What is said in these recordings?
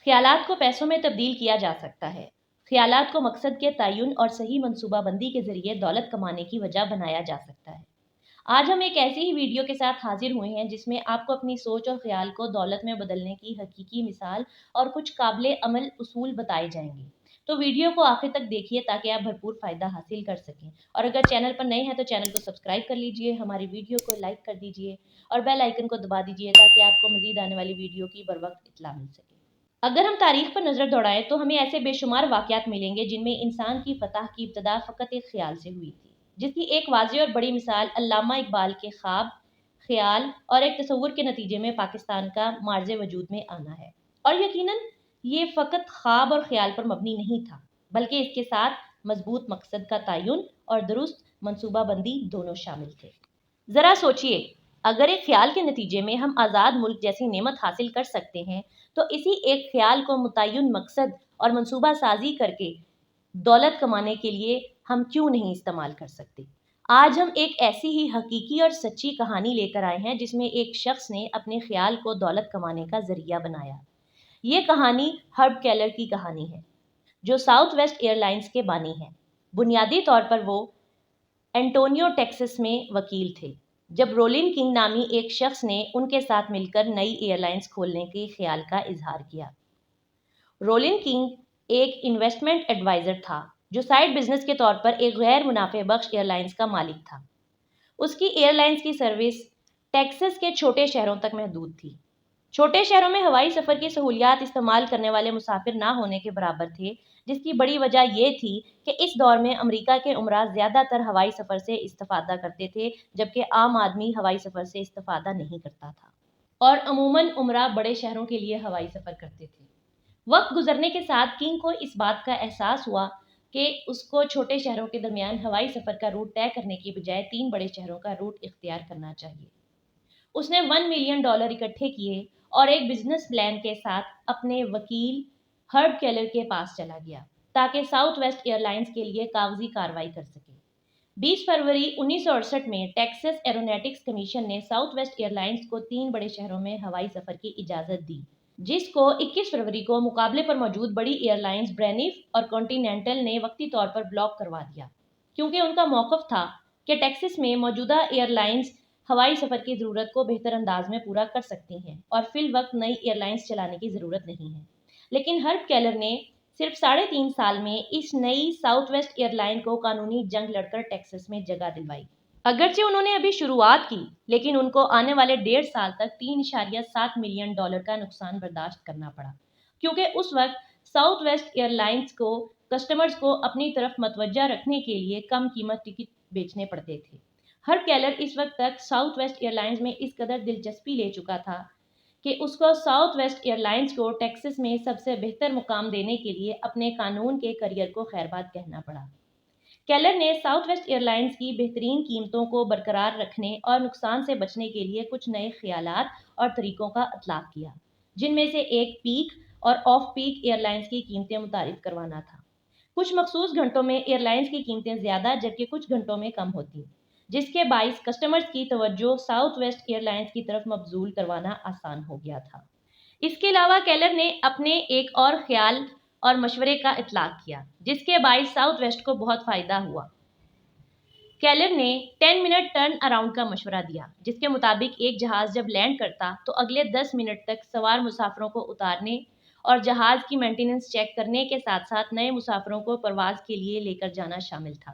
خیالات کو پیسوں میں تبدیل کیا جا سکتا ہے۔ خیالات کو مقصد کے تعین اور صحیح منصوبہ بندی کے ذریعے دولت کمانے کی وجہ بنایا جا سکتا ہے۔ آج ہم ایک ایسی ہی ویڈیو کے ساتھ حاضر ہوئے ہیں جس میں آپ کو اپنی سوچ اور خیال کو دولت میں بدلنے کی حقیقی مثال اور کچھ قابل عمل اصول بتائے جائیں گے۔ تو ویڈیو کو آخر تک دیکھیے تاکہ آپ بھرپور فائدہ حاصل کر سکیں، اور اگر چینل پر نئے ہیں تو چینل کو سبسکرائب کر لیجئے، ہماری ویڈیو کو لائک کر دیجئے اور بیل آئیکن کو دبا دیجئے تاکہ آپ کو مزید آنے والی ویڈیو کی بروقت اطلاع مل سکے۔ اگر ہم تاریخ پر نظر دوڑائیں تو ہمیں ایسے بے شمار واقعات ملیں گے جن میں انسان کی فتح کی ابتدا فقط ایک خیال سے ہوئی تھی، جس کی ایک واضح اور بڑی مثال علامہ اقبال کے خواب، خیال اور ایک تصور کے نتیجے میں پاکستان کا معرض وجود میں آنا ہے۔ اور یقیناً یہ فقط خواب اور خیال پر مبنی نہیں تھا، بلکہ اس کے ساتھ مضبوط مقصد کا تعین اور درست منصوبہ بندی دونوں شامل تھے۔ ذرا سوچئے، اگر ایک خیال کے نتیجے میں ہم آزاد ملک جیسی نعمت حاصل کر سکتے ہیں تو اسی ایک خیال کو متعین مقصد اور منصوبہ سازی کر کے دولت کمانے کے لیے ہم کیوں نہیں استعمال کر سکتے؟ آج ہم ایک ایسی ہی حقیقی اور سچی کہانی لے کر آئے ہیں جس میں ایک شخص نے اپنے خیال کو دولت کمانے کا ذریعہ بنایا۔ یہ کہانی ہرب کیلر کی کہانی ہے، جو ساؤتھ ویسٹ ایئر لائنز کے بانی ہیں۔ بنیادی طور پر وہ انٹونیو ٹیکسس میں وکیل تھے جب رولن کنگ نامی ایک شخص نے ان کے ساتھ مل کر نئی ایئر لائنز کھولنے کے خیال کا اظہار کیا۔ رولن کنگ ایک انویسٹمنٹ ایڈوائزر تھا جو سائیڈ بزنس کے طور پر ایک غیر منافع بخش ایئر لائنز کا مالک تھا۔ اس کی ایئر لائنز کی سروس ٹیکساس کے چھوٹے شہروں تک محدود تھی۔ چھوٹے شہروں میں ہوائی سفر کی سہولیات استعمال کرنے والے مسافر نہ ہونے کے برابر تھے، جس کی بڑی وجہ یہ تھی کہ اس دور میں امریکہ کے عمرا زیادہ تر ہوائی سفر سے استفادہ کرتے تھے، جبکہ عام آدمی ہوائی سفر سے استفادہ نہیں کرتا تھا، اور عموماً عمرا بڑے شہروں کے لیے ہوائی سفر کرتے تھے۔ وقت گزرنے کے ساتھ کنگ کو اس بات کا احساس ہوا کہ اس کو چھوٹے شہروں کے درمیان ہوائی سفر کا روٹ طے کرنے کی بجائے 3 بڑے شہروں کا روٹ اختیار کرنا چاہیے۔ اس نے $1 ملین اکٹھے کیے اور ایک بزنس پلان کے ساتھ اپنے وکیل ہرب کیلر کے پاس چلا گیا تاکہ ساؤتھ ویسٹ ایئر لائنز کے لیے کاغذی کارروائی کر سکے۔ 20 فروری 1968 میں ٹیکساس ایروناٹکس کمیشن نے ساؤتھ ویسٹ ایئر لائنز کو 3 بڑے شہروں میں ہوائی سفر کی اجازت دی، جس کو 21 فروری کو مقابلے پر موجود بڑی ایئر لائنز برینیف اور کانٹیننٹل نے وقتی طور پر بلاک کروا دیا، کیونکہ ان کا موقف تھا کہ ٹیکساس میں موجودہ ایئر لائنز ہوائی سفر کی ضرورت کو بہتر انداز میں پورا کر سکتی ہیں اور فی الوقت نئی ایئر لائنز چلانے کی ضرورت نہیں ہے۔ لیکن ہرب کیلر نے صرف 3.5 سال میں اس نئی ساؤتھ ویسٹ ایئر لائن کو قانونی جنگ لڑ کر ٹیکساس میں جگہ دلوائی۔ اگرچہ انہوں نے ابھی شروعات کی، لیکن ان کو آنے والے 1.5 سال تک $3.7 ملین کا نقصان برداشت کرنا پڑا، کیونکہ اس وقت ساؤتھ ویسٹ ایئر لائنز کو کسٹمرز کو اپنی طرف متوجہ رکھنے کے لیے کم قیمت ٹکٹ بیچنے پڑتے تھے۔ ہرب کیلر اس وقت تک ساؤتھ ویسٹ ایئر لائنز میں اس قدر دلچسپی لے چکا تھا کہ اس کو ساؤتھ ویسٹ ایئر لائنز کو ٹیکساس میں سب سے بہتر مقام دینے کے لیے اپنے قانون کے کیریئر کو خیرباد کہنا پڑا۔ کیلر نے ساؤتھ ویسٹ ایئر لائنز کی بہترین قیمتوں کو برقرار رکھنے اور نقصان سے بچنے کے لیے کچھ نئے خیالات اور طریقوں کا اطلاق کیا، جن میں سے ایک پیک اور آف پیک ایئر لائنز کی قیمتیں متعارف کروانا تھا۔ کچھ مخصوص گھنٹوں میں ایئر لائنز کی قیمتیں زیادہ جبکہ کچھ گھنٹوں میں کم ہوتیں، جس کے باعث کسٹمرز کی توجہ ساؤتھ ویسٹ ایئر لائنز کی طرف مبذول کروانا آسان ہو گیا تھا۔ اس کے علاوہ کیلر نے اپنے ایک اور خیال اور مشورے کا اطلاق کیا جس کے باعث ساؤتھ ویسٹ کو بہت فائدہ ہوا۔ کیلر نے 10 منٹ ٹرن اراؤنڈ کا مشورہ دیا، جس کے مطابق ایک جہاز جب لینڈ کرتا تو اگلے 10 منٹ تک سوار مسافروں کو اتارنے اور جہاز کی مینٹیننس چیک کرنے کے ساتھ ساتھ نئے مسافروں کو پرواز کے لیے لے کر جانا شامل تھا۔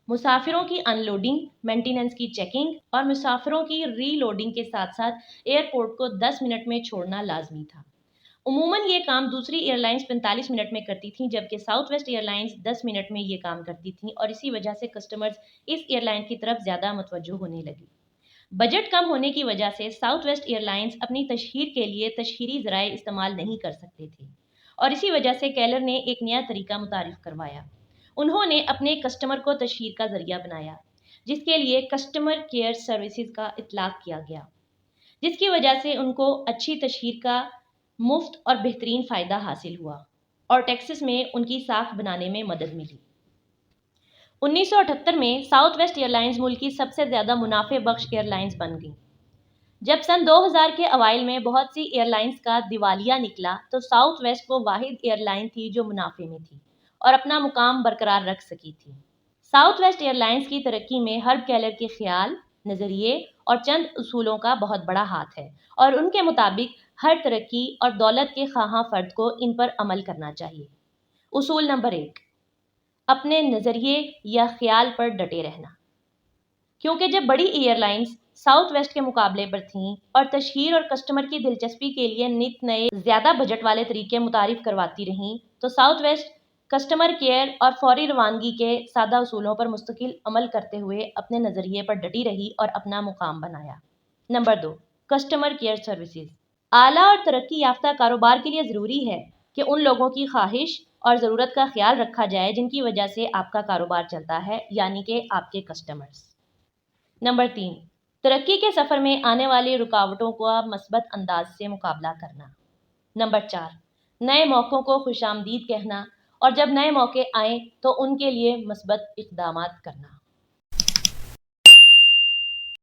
مسافروں کی ان لوڈنگ، مینٹیننس کی چیکنگ اور مسافروں کی ری لوڈنگ کے ساتھ ساتھ ایئرپورٹ کو 10 منٹ میں چھوڑنا لازمی تھا۔ عموماً یہ کام دوسری ایئر لائنز 45 منٹ میں کرتی تھیں، جبکہ ساؤتھ ویسٹ ایئر لائنز 10 منٹ میں یہ کام کرتی تھیں، اور اسی وجہ سے کسٹمرز اس ایئر لائن کی طرف زیادہ متوجہ ہونے لگے۔ بجٹ کم ہونے کی وجہ سے ساؤتھ ویسٹ ایئر لائنز اپنی تشہیر کے لیے تشہیری ذرائع استعمال نہیں کر سکتے تھے، اور اسی وجہ سے کیلر نے ایک نیا طریقہ متعارف کروایا۔ انہوں نے اپنے کسٹمر کو تشہیر کا ذریعہ بنایا، جس کے لیے کسٹمر کیئر سروسز کا اطلاق کیا گیا، جس کی وجہ سے ان کو اچھی تشہیر کا مفت اور بہترین فائدہ حاصل ہوا اور ٹیکساس میں ان کی ساکھ بنانے میں مدد ملی۔ 1978 میں ساؤتھ ویسٹ ایئر لائنز ملک کی سب سے زیادہ منافع بخش ایئر لائنز بن گئی، جب سن 2000 کے اوائل میں بہت سی ایئر لائنز کا دیوالیہ نکلا تو ساؤتھ ویسٹ وہ واحد ایئر لائن تھی جو منافع میں تھی اور اپنا مقام برقرار رکھ سکی تھی۔ ساؤتھ ویسٹ ایئر لائنز کی ترقی میں ہرب کیلر کے خیال، نظریے اور چند اصولوں کا بہت بڑا ہاتھ ہے اور ان کے مطابق ہر ترقی اور دولت کے خواہاں فرد کو ان پر عمل کرنا چاہیے۔ اصول نمبر 1، اپنے نظریے یا خیال پر ڈٹے رہنا۔ کیونکہ جب بڑی ایئر لائنز ساؤتھ ویسٹ کے مقابلے پر تھیں اور تشہیر اور کسٹمر کی دلچسپی کے لیے نت نئے زیادہ بجٹ والے طریقے متعارف کرواتی رہیں تو ساؤتھ ویسٹ کسٹمر کیئر اور فوری روانگی کے سادہ اصولوں پر مستقل عمل کرتے ہوئے اپنے نظریے پر ڈٹی رہی اور اپنا مقام بنایا۔ Number 2، customer care services. اعلیٰ اور ترقی یافتہ کاروبار کے لیے ضروری ہے کہ ان لوگوں کی خواہش اور ضرورت کا خیال رکھا جائے جن کی وجہ سے آپ کا کاروبار چلتا ہے، یعنی کہ آپ کے کسٹمرز۔ نمبر 3، ترقی کے سفر میں آنے والی رکاوٹوں کا مثبت انداز سے مقابلہ کرنا۔ نمبر 4، نئے موقعوں کو خوش آمدید کہنا اور جب نئے موقع آئیں تو ان کے لیے مثبت اقدامات کرنا۔